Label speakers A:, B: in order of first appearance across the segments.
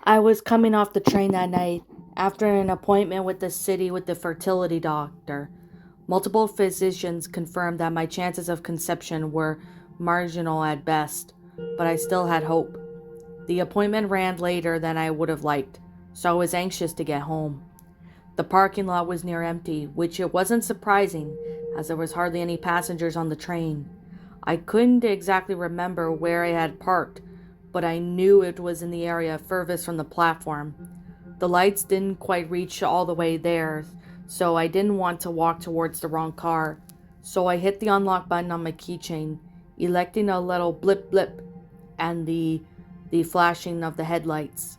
A: I was coming off the train that night after an appointment with the city with the fertility doctor. Multiple physicians confirmed that my chances of conception were marginal at best, but I still had hope. The appointment ran later than I would have liked, so I was anxious to get home. The parking lot was near empty, which it wasn't surprising, as there was hardly any passengers on the train. I couldn't exactly remember where I had parked, but I knew it was in the area furthest from the platform. The lights didn't quite reach all the way there, so I didn't want to walk towards the wrong car. So I hit the unlock button on my keychain, electing a little blip blip and the flashing of the headlights.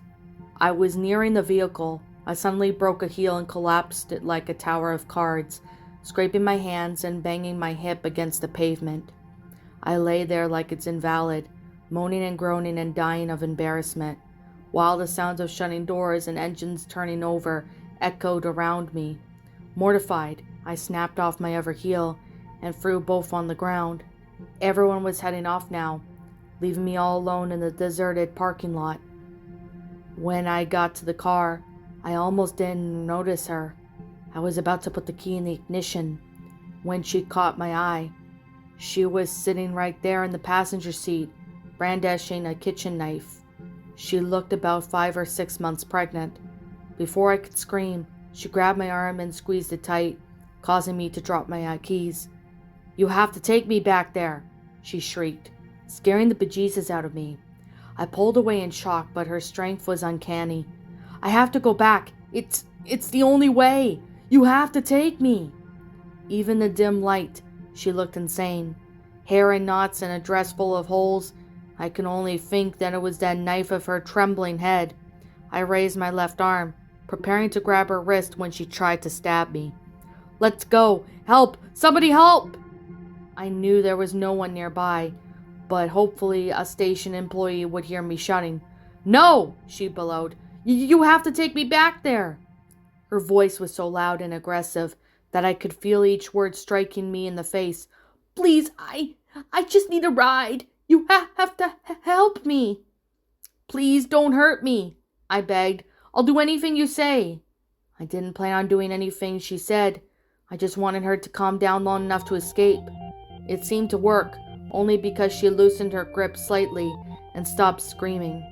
A: I was nearing the vehicle. I suddenly broke a heel and collapsed it like a tower of cards, scraping my hands and banging my hip against the pavement. I lay there like it's invalid, moaning and groaning and dying of embarrassment, while the sounds of shutting doors and engines turning over echoed around me. Mortified, I snapped off my other heel and threw both on the ground. Everyone was heading off now, leaving me all alone in the deserted parking lot. When I got to the car, I almost didn't notice her. I was about to put the key in the ignition when she caught my eye. She was sitting right there in the passenger seat, brandishing a kitchen knife. She looked about 5 or 6 months pregnant. Before I could scream, she grabbed my arm and squeezed it tight, causing me to drop my keys. "You have to take me back there," she shrieked, scaring the bejesus out of me. I pulled away in shock, but her strength was uncanny. "I have to go back. It's the only way. You have to take me." Even the dim light, she looked insane. Hair in knots and a dress full of holes. I can only think that it was that knife of her trembling head. I raised my left arm, preparing to grab her wrist when she tried to stab me. "Let's go! Help! Somebody help!" I knew there was no one nearby, but hopefully a station employee would hear me shouting. "No!" she bellowed. You have to take me back there!" Her voice was so loud and aggressive that I could feel each word striking me in the face. "Please, I just need a ride. You have to help me." "Please don't hurt me," I begged. "I'll do anything you say." I didn't plan on doing anything she said. I just wanted her to calm down long enough to escape. It seemed to work, only because she loosened her grip slightly and stopped screaming.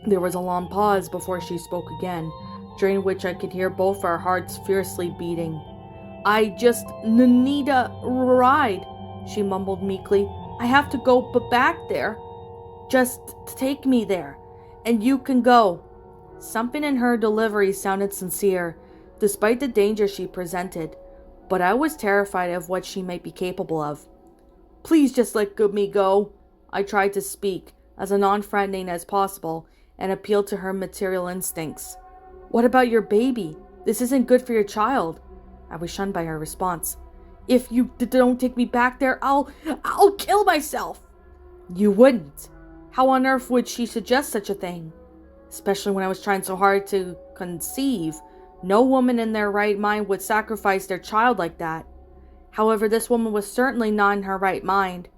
A: There was a long pause before she spoke again, during which I could hear both our hearts fiercely beating. "I just need a ride," she mumbled meekly. "I have to go back there. Just take me there, and you can go." Something in her delivery sounded sincere, despite the danger she presented, but I was terrified of what she might be capable of. "Please just let me go." I tried to speak, as non-threatening as possible, and appealed to her material instincts. "What about your baby? This isn't good for your child." I was shunned by her response. "If you don't take me back there, I'll kill myself." "You wouldn't. How on earth would she suggest such a thing? Especially when I was trying so hard to conceive. No woman in their right mind would sacrifice their child like that. However, this woman was certainly not in her right mind.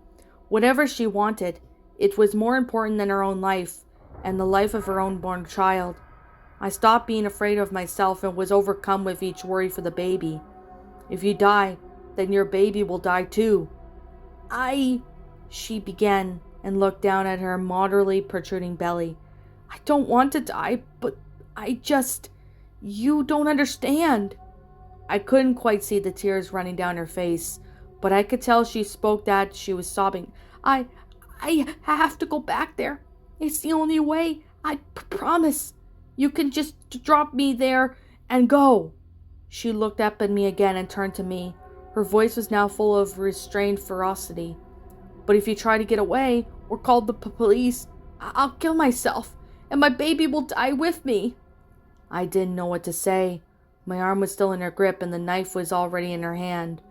A: Whatever she wanted, it was more important than her own life, and the life of her own born child. I stopped being afraid of myself and was overcome with each worry for the baby. "If you die, then your baby will die too." She began and looked down at her moderately protruding belly. "I don't want to die, but you don't understand." I couldn't quite see the tears running down her face, but I could tell she spoke that she was sobbing. I have to go back there. It's the only way. I promise. You can just drop me there and go." She looked up at me again and turned to me. Her voice was now full of restrained ferocity. "But if you try to get away or call the police, I'll kill myself, and my baby will die with me." I didn't know what to say. My arm was still in her grip and the knife was already in her hand.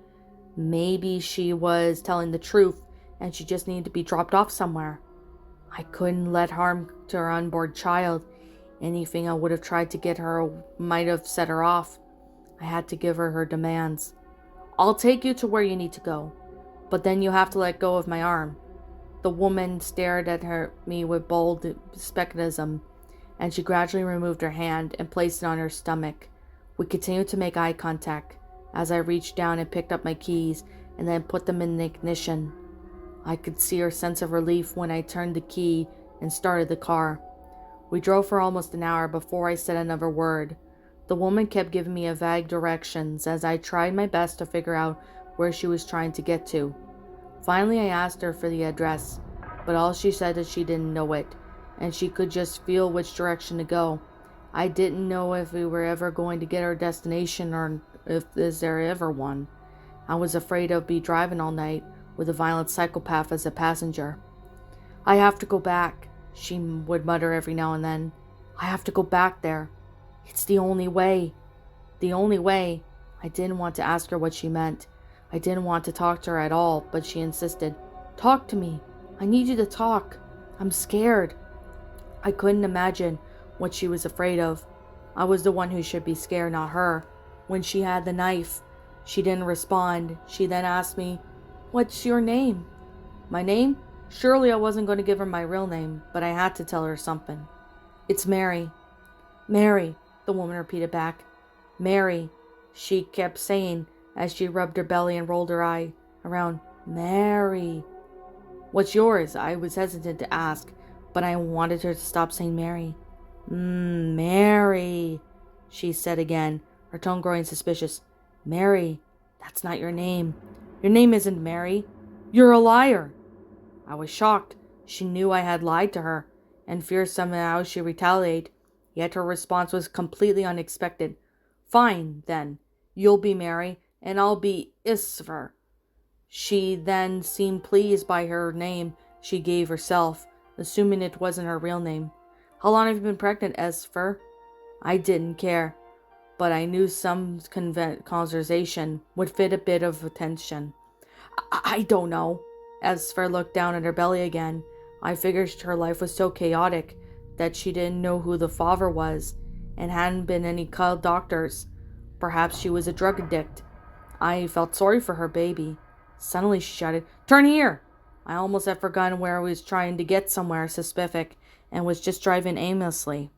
A: Maybe she was telling the truth and she just needed to be dropped off somewhere. I couldn't let harm to her unborn child. Anything I would have tried to get her might have set her off. I had to give her her demands. "I'll take you to where you need to go, but then you have to let go of my arm." The woman stared at me with bold skepticism, and she gradually removed her hand and placed it on her stomach. We continued to make eye contact as I reached down and picked up my keys and then put them in the ignition. I could see her sense of relief when I turned the key and started the car. We drove for almost an hour before I said another word. The woman kept giving me vague directions as I tried my best to figure out where she was trying to get to. Finally, I asked her for the address, but all she said is she didn't know it, and she could just feel which direction to go. I didn't know if we were ever going to get our destination or if is there ever one. I was afraid I'd be driving all night with a violent psychopath as a passenger. "I have to go back," she would mutter every now and then. "I have to go back there. It's the only way." The only way. I didn't want to ask her what she meant. I didn't want to talk to her at all, but she insisted. "Talk to me. I need you to talk. I'm scared." I couldn't imagine what she was afraid of. I was the one who should be scared, not her. When she had the knife, she didn't respond. She then asked me, "What's your name?" My name? Surely I wasn't going to give her my real name, but I had to tell her something. "It's Mary." "Mary," the woman repeated back. "Mary," she kept saying as she rubbed her belly and rolled her eye around. "Mary." "What's yours?" I was hesitant to ask, but I wanted her to stop saying Mary. "Mary," she said again, her tone growing suspicious. "Mary, that's not your name. Your name isn't Mary. You're a liar." I was shocked. She knew I had lied to her, and feared somehow she'd retaliate. Yet her response was completely unexpected. "Fine, then. You'll be Mary, and I'll be Isver." She then seemed pleased by her name she gave herself, assuming it wasn't her real name. "How long have you been pregnant, Isver?" I didn't care, but I knew some conversation would fit a bit of attention. I don't know." Esfer looked down at her belly again. I figured her life was so chaotic that she didn't know who the father was, and hadn't been any doctors. Perhaps she was a drug addict. I felt sorry for her baby. Suddenly she shouted, "Turn here!" I almost had forgotten where I was trying to get somewhere specific, and was just driving aimlessly.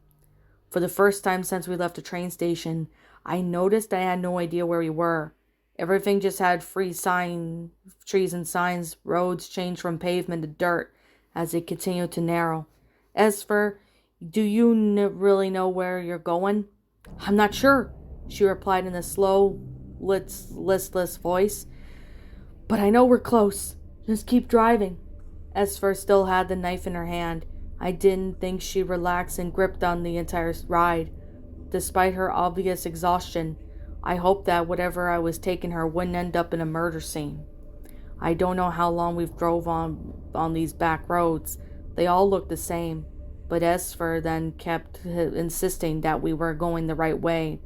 A: For the first time since we left the train station, I noticed I had no idea where we were. Everything just had trees and signs. Roads changed from pavement to dirt as they continued to narrow. "Esfer, do you really know where you're going?" "I'm not sure," she replied in a slow, listless voice. "But I know we're close. Just keep driving." Esfer still had the knife in her hand. I didn't think she relaxed and gripped on the entire ride. Despite her obvious exhaustion, I hoped that whatever I was taking her wouldn't end up in a murder scene. I don't know how long we've drove on these back roads. They all looked the same, but Esfer then kept insisting that we were going the right way.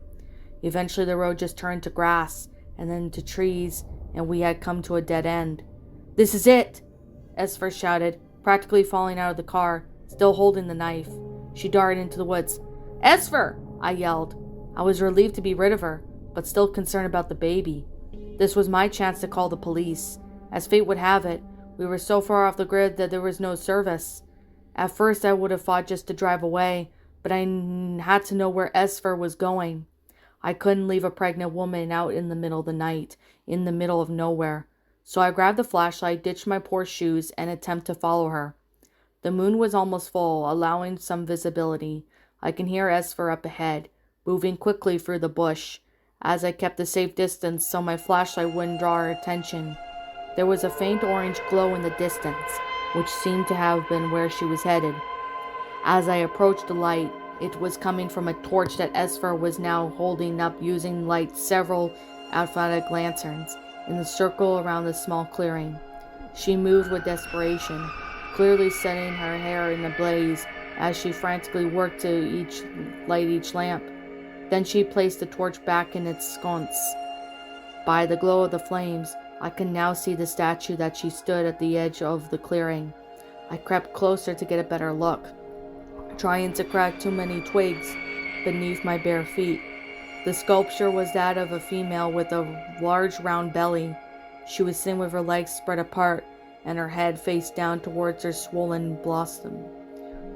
A: Eventually the road just turned to grass and then to trees, and we had come to a dead end. "This is it!" Esfer shouted, practically falling out of the car, still holding the knife. She darted into the woods. "Esfer!" I yelled. I was relieved to be rid of her, but still concerned about the baby. This was my chance to call the police. As fate would have it, we were so far off the grid that there was no service. At first I would have fought just to drive away, but I had to know where Esfer was going. I couldn't leave a pregnant woman out in the middle of the night, in the middle of nowhere. So I grabbed the flashlight, ditched my poor shoes, and attempted to follow her. The moon was almost full, allowing some visibility. I can hear Esfer up ahead, moving quickly through the bush, as I kept a safe distance so my flashlight wouldn't draw her attention. There was a faint orange glow in the distance, which seemed to have been where she was headed. As I approached the light, it was coming from a torch that Esfer was now holding up, using light several athletic lanterns in the circle around the small clearing. She moved with desperation, clearly setting her hair in a blaze as she frantically worked to light each lamp. Then she placed the torch back in its sconce. By the glow of the flames, I could now see the statue that she stood at the edge of the clearing. I crept closer to get a better look, trying to crack too many twigs beneath my bare feet. The sculpture was that of a female with a large round belly. She was sitting with her legs spread apart and her head face down towards her swollen blossom.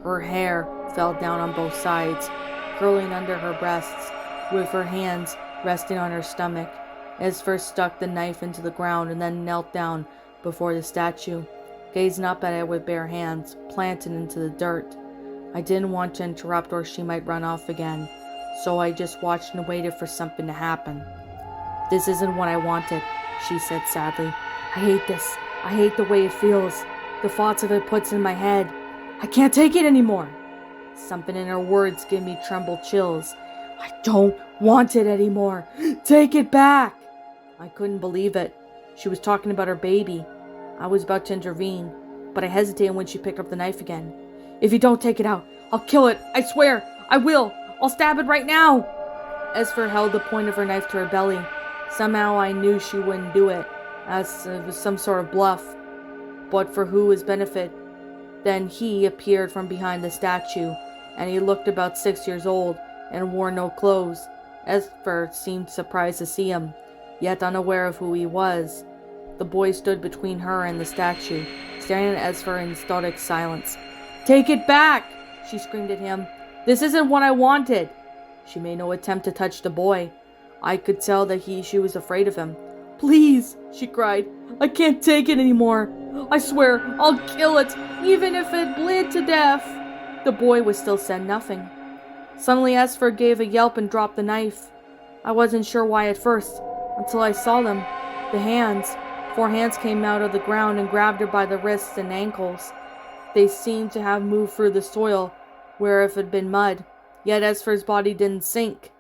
A: Her hair fell down on both sides, curling under her breasts, with her hands resting on her stomach. Esfer stuck the knife into the ground and then knelt down before the statue, gazing up at it with bare hands, planted into the dirt. I didn't want to interrupt or she might run off again, so I just watched and waited for something to happen. "This isn't what I wanted," she said sadly. "I hate this. I hate the way it feels. The thoughts of it puts in my head. I can't take it anymore." Something in her words gave me tremble chills. "I don't want it anymore. Take it back." I couldn't believe it. She was talking about her baby. I was about to intervene, but I hesitated when she picked up the knife again. "If you don't take it out, I'll kill it. I swear. I will. I'll stab it right now." Esfer held the point of her knife to her belly. Somehow I knew she wouldn't do it, as it was some sort of bluff. But for whose benefit? Then he appeared from behind the statue, and he looked about 6 years old and wore no clothes. Esfer seemed surprised to see him, yet unaware of who he was. The boy stood between her and the statue, staring at Esfer in stoic silence. "Take it back!" she screamed at him. "This isn't what I wanted." She made no attempt to touch the boy. I could tell that she was afraid of him. "Please," she cried. "I can't take it anymore. I swear I'll kill it, even if it bled to death." The boy was still saying nothing. Suddenly Esfer gave a yelp and dropped the knife. I wasn't sure why at first, until I saw them. The hands. 4 hands came out of the ground and grabbed her by the wrists and ankles. They seemed to have moved through the soil, where if it had been mud, yet Esfer's body didn't sink.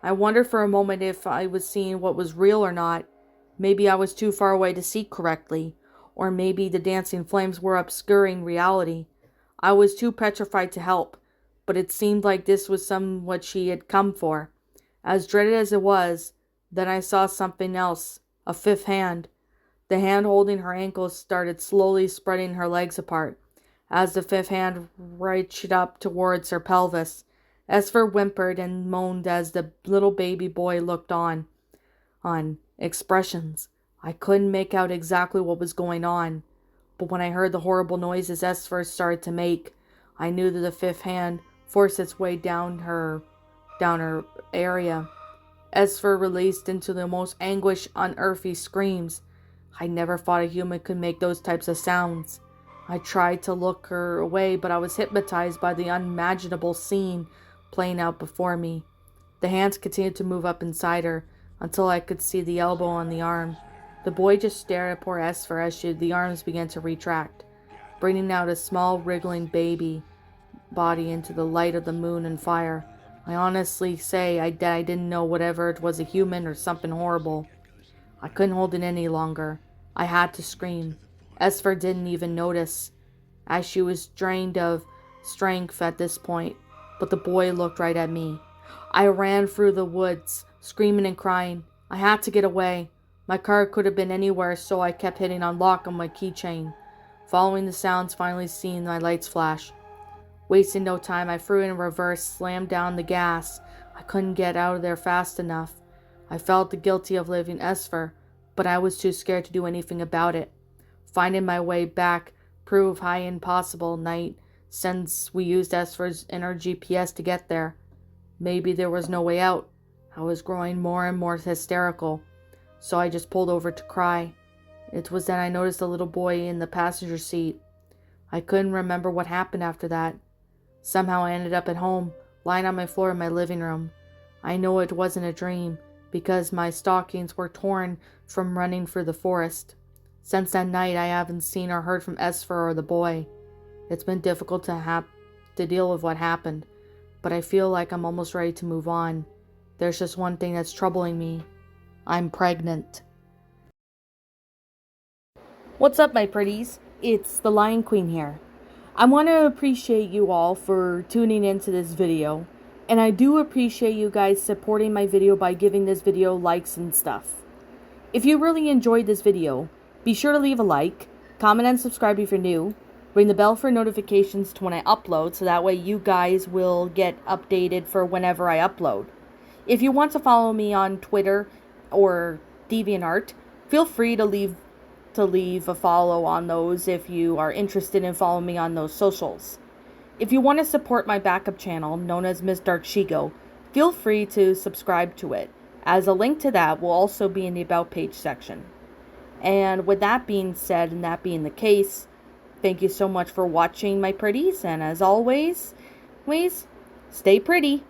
A: I wondered for a moment if I was seeing what was real or not. Maybe I was too far away to see correctly, or maybe the dancing flames were obscuring reality. I was too petrified to help, but it seemed like this was what she had come for. As dreaded as it was, then I saw something else, a 5th hand. The hand holding her ankles started slowly spreading her legs apart, as the 5th hand reached up towards her pelvis. Esfer whimpered and moaned as the little baby boy looked on. Expressions. I couldn't make out exactly what was going on, but when I heard the horrible noises Esfer started to make, I knew that the 5th hand forced its way down her area. Esfer released into the most anguish, unearthly screams. I never thought a human could make those types of sounds. I tried to look her away, but I was hypnotized by the unimaginable scene playing out before me. The hands continued to move up inside her, until I could see the elbow and the arm. The boy just stared at poor Esfer as the arms began to retract, bringing out a small, wriggling baby body into the light of the moon and fire. I honestly say I didn't know whatever it was, a human or something horrible. I couldn't hold it any longer. I had to scream. Esfer didn't even notice, as she was drained of strength at this point, but the boy looked right at me. I ran through the woods, screaming and crying. I had to get away. My car could have been anywhere, so I kept hitting on lock on my keychain, following the sounds, finally seeing my lights flash. Wasting no time, I threw in reverse, slammed down the gas. I couldn't get out of there fast enough. I felt guilty of leaving Esfer, but I was too scared to do anything about it. Finding my way back proved high impossible night, since we used Esfer's inner GPS to get there. Maybe there was no way out. I was growing more and more hysterical, so I just pulled over to cry. It was then I noticed the little boy in the passenger seat. I couldn't remember what happened after that. Somehow I ended up at home, lying on my floor in my living room. I know it wasn't a dream, because my stockings were torn from running through the forest. Since that night, I haven't seen or heard from Esfer or the boy. It's been difficult to deal with what happened, but I feel like I'm almost ready to move on. There's just one thing that's troubling me. I'm pregnant. What's up, my pretties? It's the Lion Queen here. I want to appreciate you all for tuning into this video, and I do appreciate you guys supporting my video by giving this video likes and stuff. If you really enjoyed this video, be sure to leave a like, comment and subscribe if you're new, ring the bell for notifications to when I upload so that way you guys will get updated for whenever I upload. If you want to follow me on Twitter or DeviantArt, feel free to leave a follow on those if you are interested in following me on those socials. If you want to support my backup channel, known as Miss Dark Shigo, feel free to subscribe to it, as a link to that will also be in the About page section. And with that being said, and that being the case, thank you so much for watching, my pretties, and as always, stay pretty.